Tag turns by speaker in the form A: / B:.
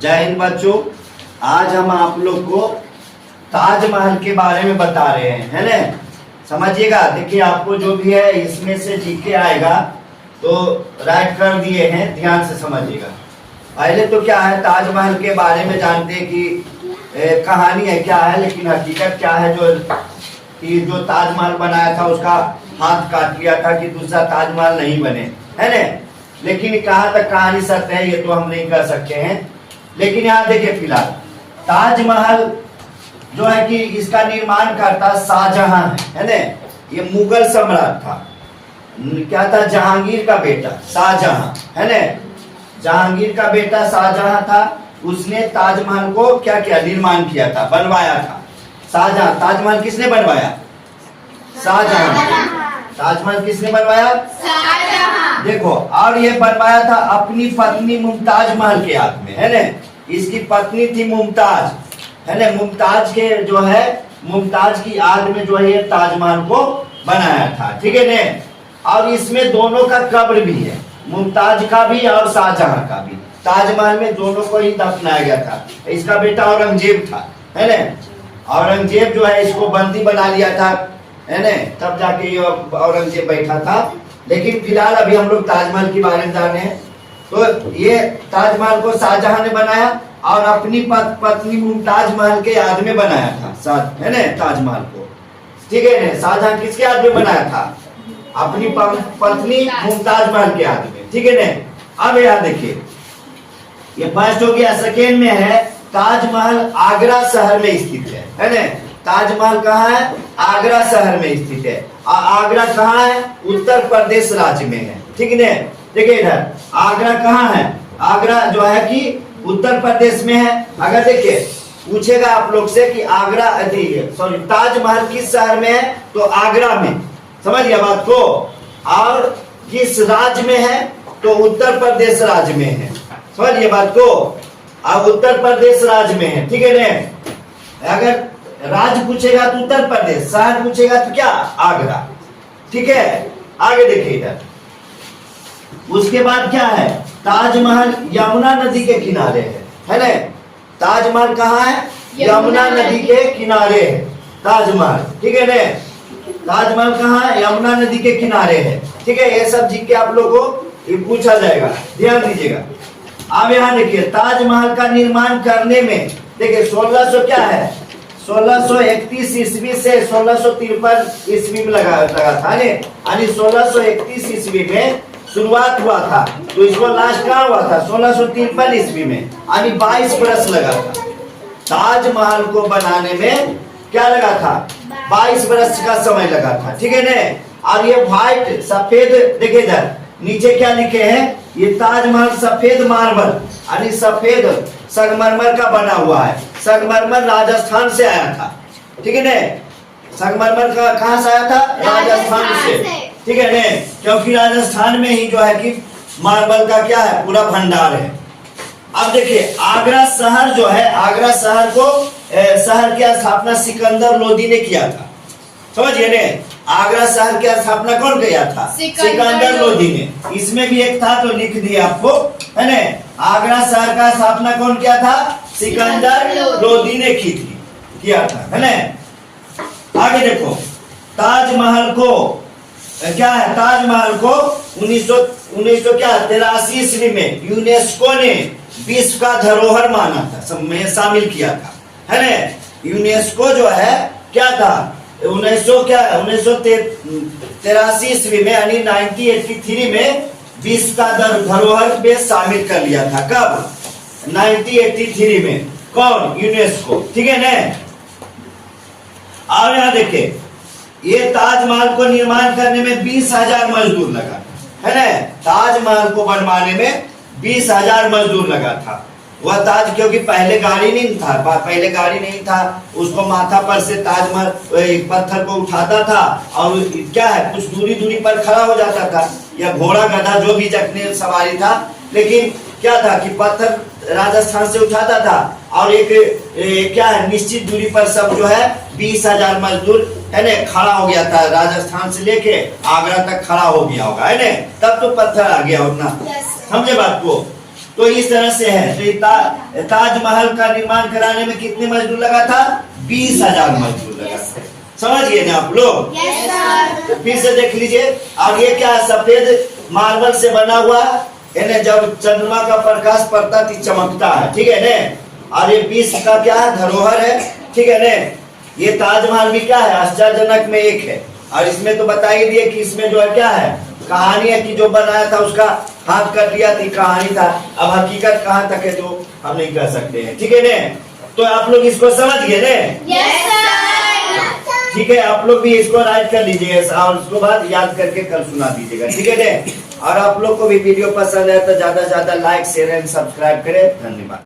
A: जय हिंद बच्चों। आज हम आप लोग को ताजमहल के बारे में बता रहे हैं, है ना। समझिएगा। देखिए, आपको जो भी है इसमें से जीके आएगा तो राइट कर दिए हैं, ध्यान से समझिएगा। पहले तो क्या है, ताजमहल के बारे में जानते हैं कि कहानी है क्या है, लेकिन हकीकत क्या है। जो ताजमहल बनाया था उसका हाथ काट लिया था कि दूसरा ताजमहल नहीं बने, है ना। लेकिन कहाँ तक कहानी सत्य है ये तो हम नहीं कर सकते हैं। लेकिन यहाँ देखिए, फिलहाल ताजमहल जो है कि इसका निर्माण करता शाहजहां है ना। ये मुगल सम्राट था, क्या था, जहांगीर का बेटा शाहजहां, है ना। जहांगीर का बेटा शाहजहां था। उसने ताजमहल को क्या किया, निर्माण किया था, बनवाया था। शाहजहां, ताजमहल किसने बनवाया? शाहजहां। ताजमहल किसने बनवाया? शाहजहां। देखो, और ये बनवाया था अपनी पत्नी मुमताज महल के याद में, है ना। इसकी पत्नी थी मुमताज, है ना। मुमताज के जो है, मुमताज की याद में जो है ये ताजमहल को बनाया था, ठीक है ना। और इसमें दोनों का कब्र भी है, मुमताज का भी और शाहजहां का भी। ताजमहल में दोनों को ही दफनाया गया था। इसका बेटा औरंगजेब था, है ना। औरंगजेब जो है इसको बंदी बना लिया था, है ना। तब जाके ये औरंगजेब बैठा था। लेकिन फिलहाल अभी हम लोग ताजमहल के बारे में जान रहे हैं। तो ये ताजमहल को शाहजहां ने बनाया और अपनी पत्नी मुमताज महल के याद में बनाया था, है ना, ताजमहल को, ठीक है ना। शाहजहां किसके याद में बनाया था? अपनी पत्नी मुमताज महल के याद में, ठीक है ना। अब यहाँ देखिए, ये फर्स्ट हो गया। सेकेंड में है ताजमहल आगरा शहर में स्थित है ना। ताजमहल कहाँ है? आगरा शहर में स्थित है। आगरा कहाँ है? उत्तर प्रदेश राज्य में है, ठीक है। देखिए इधर आगरा कहाँ है? आगरा जो है कि उत्तर प्रदेश में है। अगर देखिए पूछेगा आप लोग से कि आगरा सॉरी ताजमहल किस शहर में है, तो आगरा में, समझ गया बात को। और किस राज्य में है, तो उत्तर प्रदेश राज्य में है, समझिए बात को। अब उत्तर प्रदेश राज्य में है, ठीक है ना। अगर राज्य पूछेगा तो उत्तर प्रदेश, शहर पूछेगा तो क्या, आगरा, ठीक है। आगे देखिए इधर, उसके बाद क्या है, ताजमहल यमुना नदी के किनारे है ना। ताजमहल कहाँ है? यमुना नदी के किनारे है ताजमहल, ठीक है ना। ताजमहल कहाँ है? यमुना नदी के किनारे है, ठीक है। ये सब जी के आप लोगों को पूछा जाएगा, ध्यान दीजिएगा। अब यहाँ देखिए, ताजमहल का निर्माण करने में देखिए 1600 क्या है, 1631 ईस्वी से 1653 ईस्वी में लगा था, यानी 1631 ईस्वी में शुरुआत हुआ था, तो इसको लास्ट कहाँ हुआ था? 1653 ईस्वी में, यानी 22 बरस लगा था। ताजमहल को बनाने में क्या लगा था? 22 बरस का समय लगा था, ठीक है ना। और ये व्हाइट सफेद, देखिए इधर नीचे क्या लिखे हैं, ये ताजमहल सफेद मार्बल यानी सफेद संगमरमर का बना हुआ है। संगमरमर राजस्थान से आया था, ठीक है ना। संगमरमर का कहाँ से आया था? राजस्थान से, ठीक है ना। क्योंकि राजस्थान में ही जो है कि मार्बल का क्या है, पूरा भंडार है। अब देखिए, आगरा शहर जो है, आगरा शहर को शहर की स्थापना सिकंदर लोदी ने किया था, समझिए ना। आगरा शहर की स्थापना कौन किया था? सिकंदर लोदी ने। इसमें भी एक था तो लिख दिया आपको, है ना। आगरा शहर का स्थापना कौन किया था? सिकंदर लोदी ने किया था, है ना। आगे देखो, ताजमहल को क्या है, ताजमहल को 1983 ईस्वी में यूनेस्को ने विश्व का धरोहर माना था, में शामिल किया था, है ना। यूनेस्को जो है क्या था, 1983 ईस्वी में यानी 1983 में विश्व का धरोहर में शामिल कर लिया था। कब? 1983 में। कौन? यूनेस्को, ठीक है ना। और यहाँ देखिए, ये ताजमहल को निर्माण करने में 20,000 मजदूर लगा, है ना। ताजमहल को बनवाने में 20,000 मजदूर लगा था। वह ताज, क्योंकि पहले गाड़ी नहीं था, उसको माथा पर से ताजमहल पत्थर को उठाता था और क्या है, कुछ दूरी पर खड़ा हो जाता था, या घोड़ा गधा जो भी जखने सवारी था। लेकिन क्या था कि पत्थर राजस्थान से उठाता था और एक क्या है, निश्चित दूरी पर सब जो है 20,000 मजदूर, है ना, खड़ा हो गया था। राजस्थान से लेके आगरा तक खड़ा हो गया होगा, है ना। तब तो पत्थर आ गया उतना, समझे बात को। तो इस तरह से है। तो ये ताजमहल का निर्माण कराने में कितने मजदूर लगा था? 20,000 मजदूर लगा था। समझिए ना आप लोग? फिर से देख लीजिए। और ये क्या है? सफेद मार्बल से बना हुआ है, जब चंद्रमा का प्रकाश पड़ता तो चमकता है, ठीक है ना। और ये विश्व का क्या है? धरोहर है, ठीक है ना। ये ताजमहल भी क्या है? आश्चर्यजनक में एक है। और इसमें तो बता ही दिए कि इसमें जो है क्या है? कहानी है कि जो बनाया था उसका हाथ कर दिया थी, कहानी था। अब हकीकत कहाँ तक है जो हम नहीं कह सकते हैं, ठीक है ना। तो आप लोग इसको समझ गए ना? ठीक है, आप लोग भी इसको राइट कर लीजिएगा और उसके बाद याद करके कल सुना दीजिएगा, ठीक है ना। और आप लोग को भी वीडियो पसंद है तो ज्यादा से ज्यादा लाइक शेयर एंड सब्सक्राइब करें। धन्यवाद।